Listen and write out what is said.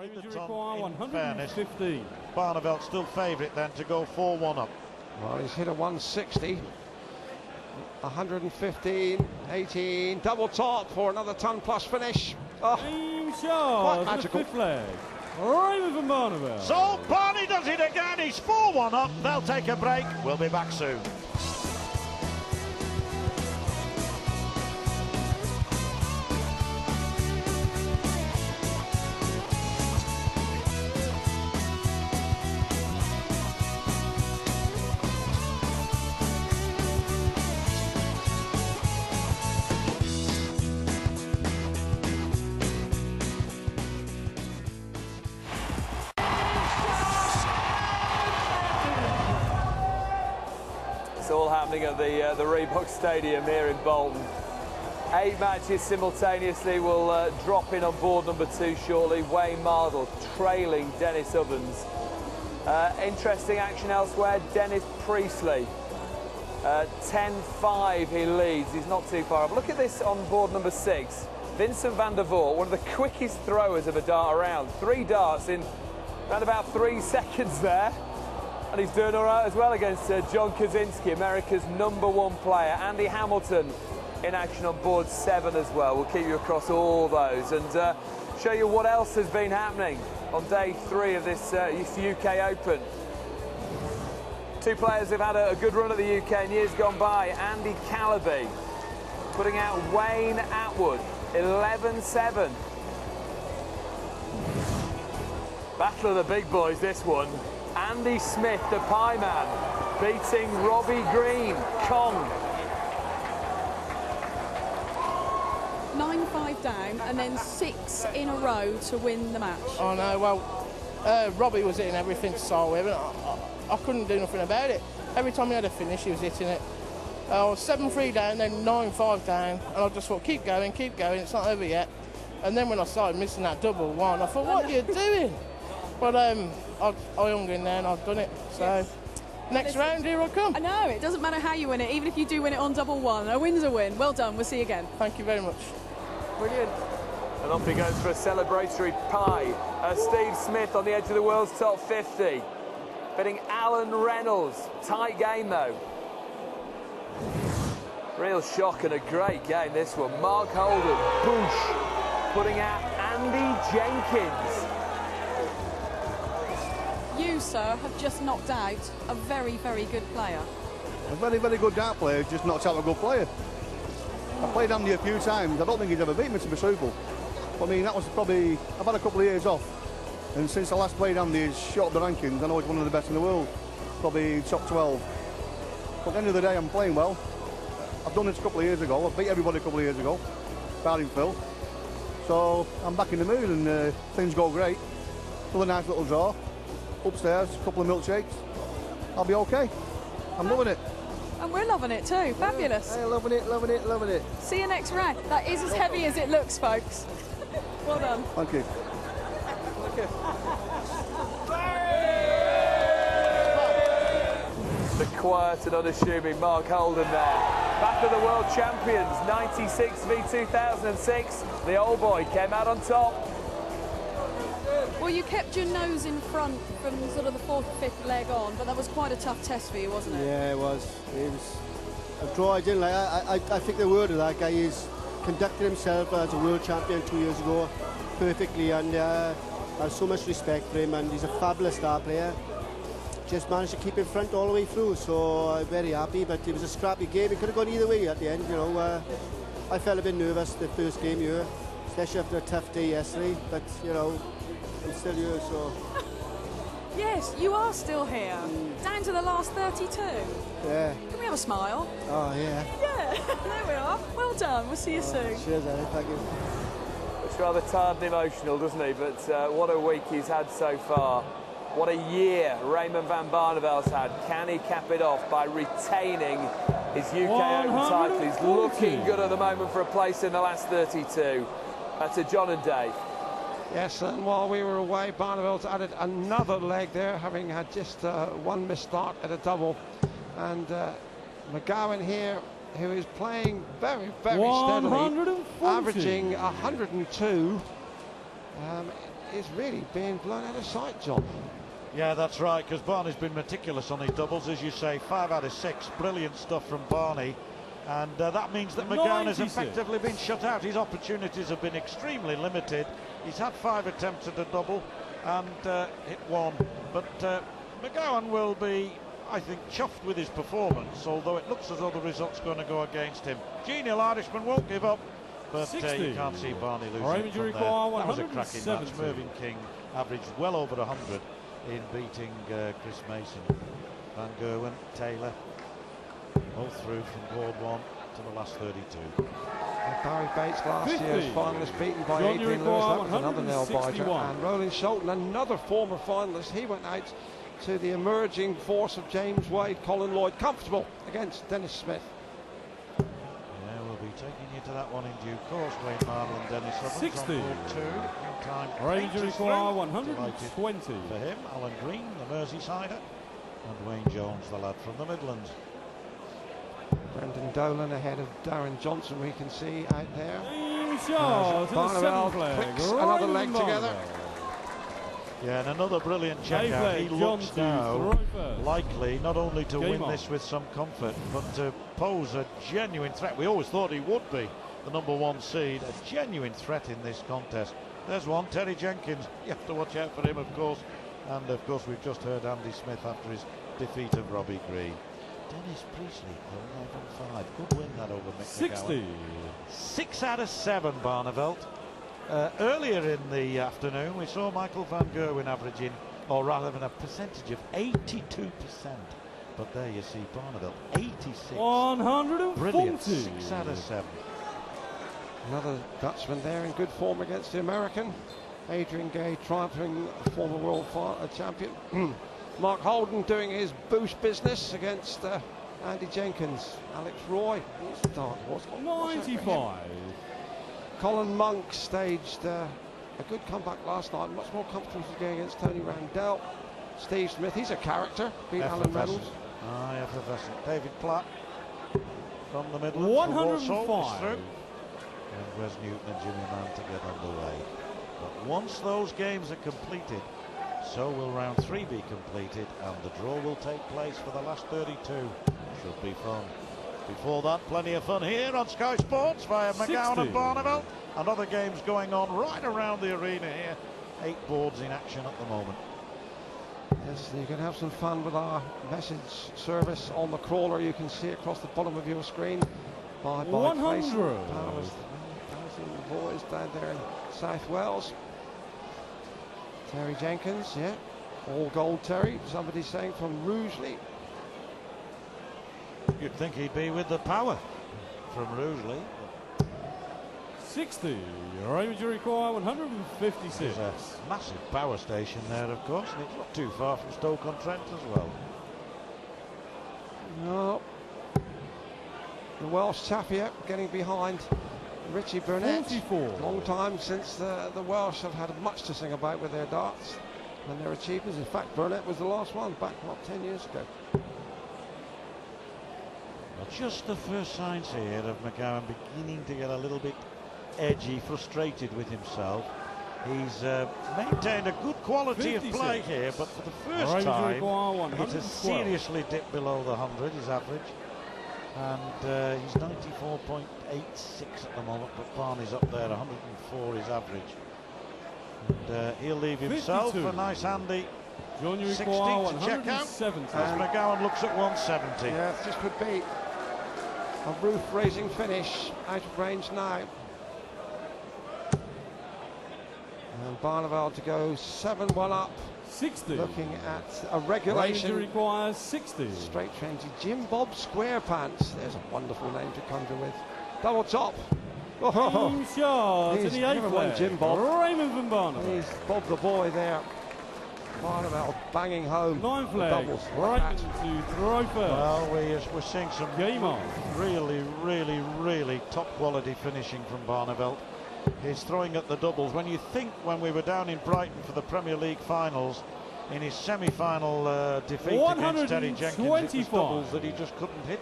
Needed the ton, in fairness. Barneveld still favourite then to go 4-1 up. Well, he's hit a 160. 115, 18, double top for another ton plus finish. Oh, quite magical. Raymond from Barneveld. So Barney does it again. He's 4-1 up. They'll take a break. We'll be back soon. It's all happening at the Reebok Stadium here in Bolton. 8 matches simultaneously will drop in on board number 2 shortly. Wayne Mardle trailing Dennis Ovens. Interesting action elsewhere. Dennis Priestley, 10-5 he leads. He's not too far up. Look at this on board number 6. Vincent van der Voort, one of the quickest throwers of a dart around. 3 darts in around about 3 seconds there. And he's doing all right as well against John Kaczynski, America's #1 player. Andy Hamilton in action on board 7 as well. We'll keep you across all those and show you what else has been happening on day 3 of this UK Open. 2 players have had a good run at the UK in years gone by. Andy Calaby putting out Wayne Atwood, 11-7. Battle of the big boys, this one. Andy Smith, the pie man, beating Robbie Green, Kong. 9-5 down and then 6 in a row to win the match. Oh no, well, Robbie was hitting everything to start with, and I couldn't do nothing about it. Every time he had a finish, he was hitting it. I was 7-3 down, then 9-5 down, and I just thought, keep going, it's not over yet. And then when I started missing that double one, I thought, what are you doing? But I hung in there and I've done it. So yes. Next round, here I come. I know, it doesn't matter how you win it, even if you do win it on double one. A win's a win. Well done, we'll see you again. Thank you very much. Brilliant. And off he goes for a celebratory pie. Steve Smith on the edge of the world's top 50. Betting Alan Reynolds. Tight game though. Real shock and a great game this one. Mark Holden, boosh, putting out Andy Jenkins. You, sir, have just knocked out a very, very good player. A very, very good dart player, just knocked out a good player. I played Andy a few times. I don't think he's ever beat me, to be truthful. I mean, that was probably... I've had a couple of years off. And since I last played Andy, he's shot up the rankings. I know he's one of the best in the world. Probably top 12. But at the end of the day, I'm playing well. I've done this a couple of years ago. I beat everybody a couple of years ago, barring Phil. So I'm back in the mood and things go great. Another nice little draw. Upstairs, a couple of milkshakes. I'll be okay. I'm loving it. And we're loving it too. Fabulous. Hey, loving it, loving it, loving it. See you next round. That is as heavy as it looks, folks. Well done. Thank you. Thank you. The quiet and unassuming Mark Holden there. Back of the world champions, 96 v 2006. The old boy came out on top. Well, you kept your nose in front from sort of the 4th or 5th leg on, but that was quite a tough test for you, wasn't it? Yeah, it was. It was a draw I didn't like. I think the word of that guy is conducted himself as a world champion 2 years ago perfectly, and I have so much respect for him, and he's a fabulous star player. Just managed to keep in front all the way through, so I'm very happy, but it was a scrappy game. It could have gone either way at the end, you know. I felt a bit nervous the first game here, especially after a tough day yesterday, but, you know, I'm still here, so... Yes, you are still here. Down to the last 32. Yeah. Can we have a smile? Oh, yeah. Yeah, there we are. Well done. We'll see you soon. Cheers, Eddie. Thank you. It's rather tired and emotional, doesn't he? But what a week he's had so far. What a year Raymond van Barneveld's had. Can he cap it off by retaining his UK Open title? He's looking good at the moment for a place in the last 32. To John and Dave. Yes, and while we were away, Barneveld's added another leg there, having had just one missed start at a double. And Magowan here, who is playing very, very steadily, averaging 102 is really being blown out of sight, John. Yeah, that's right, because Barney's been meticulous on his doubles, as you say. 5 out of 6, brilliant stuff from Barney. And that means that Magowan has effectively been shut out. His opportunities have been extremely limited. He's had 5 attempts at a double and hit 1. But Magowan will be, I think, chuffed with his performance, although it looks as though the result's going to go against him. Genial Irishman won't give up, but you can't see Barney losing from there. That was a cracking match. Mervyn King averaged well over 100 in beating Chris Mason. Van Gerwen, Taylor, all through from board 1 to the last 32. And Barry Bates, last year's finalist, beaten by Adrian Lewis. That was another nail-biter. And Roland Sholton, another former finalist, he went out to the emerging force of James Wade, Colin Lloyd, comfortable against Dennis Smith. Yeah, we'll be taking you to that one in due course. Wayne Marvel and Dennis Evans 60. on board 2. In time, Ranger require 120. For him, Alan Green, the Merseysider, and Wayne Jones, the lad from the Midlands. Brendan Dolan ahead of Darren Johnson, we can see out there. Barneveld clicks another leg together. Yeah, and another brilliant checkout. He looks now likely not only to win this with some comfort, but to pose a genuine threat. We always thought he would be the #1 seed, a genuine threat in this contest. There's one, Terry Jenkins. You have to watch out for him, of course. And of course, we've just heard Andy Smith after his defeat of Robbie Green. Dennis Priestley, 11-5. Good win that over Mick 60. McGowan. 6 out of 7, Barneveld. Earlier in the afternoon, we saw Michael Van Gerwen averaging, or rather than a percentage of 82%. But there you see Barneveld, 86. 140. Brilliant, 6 out of 7. Another Dutchman there in good form against the American. Adrian Gay triumphing, former world champion. Mark Holden doing his boost business against Andy Jenkins. Alex Roy, he's dark horse. 95. Colin Monk staged a good comeback last night. Much more comfortable to go against Tony Randell. Steve Smith, he's a character. Beat Alan Reynolds. Effervescent. David Platt from the Midlands. 105. And Wes Newton and Jimmy Mann to get underway. But once those games are completed, so will round 3 be completed, and the draw will take place for the last 32. Should be fun. Before that, plenty of fun here on Sky Sports via Magowan and Barneveld. And other games going on right around the arena here. 8 boards in action at the moment. Yes, you can have some fun with our message service on the crawler. You can see across the bottom of your screen. By 100. Boys down there in South Wales. Terry Jenkins, yeah. All gold Terry, somebody's saying from Rugeley. You'd think he'd be with the power from Rugeley. 60. Ranger require 156. There's a massive power station there, of course, and it's not too far from Stoke-on-Trent as well. No. The Welsh Chaffee getting behind Richie Burnett. 44. Long time since the Welsh have had much to sing about with their darts and their achievements. In fact, Burnett was the last one back, what, 10 years ago. Well, just the first signs here of Magowan beginning to get a little bit edgy, frustrated with himself. He's maintained a good quality 56. Of play here, but for the first time, it has seriously dipped below the 100, his average. And he's 94.86 at the moment, but Barney's up there, 104 his average. And he'll leave himself 52. A nice handy 60 to check out as Magowan looks at 170. Yeah, this could be a roof-raising finish, out of range now. And Barneveld to go 7-1 up. 60. Looking at a regulation. Ranger requires 60. Straight trendy. Jim Bob Square Pants. There's a wonderful name to conjure with. Double top. Oh, shot to the 8th leg. Jim Bob. Raymond van Barneveld. He's Bob the boy there. Barneveld banging home. 9th leg. Doubles. Right to throw first. Well, we're seeing some game on. Really top quality finishing from Barneveld. He's throwing at the doubles. When you think when we were down in Brighton for the Premier League finals, in his semi-final defeat against Terry Jenkins, it was doubles that he just couldn't hit.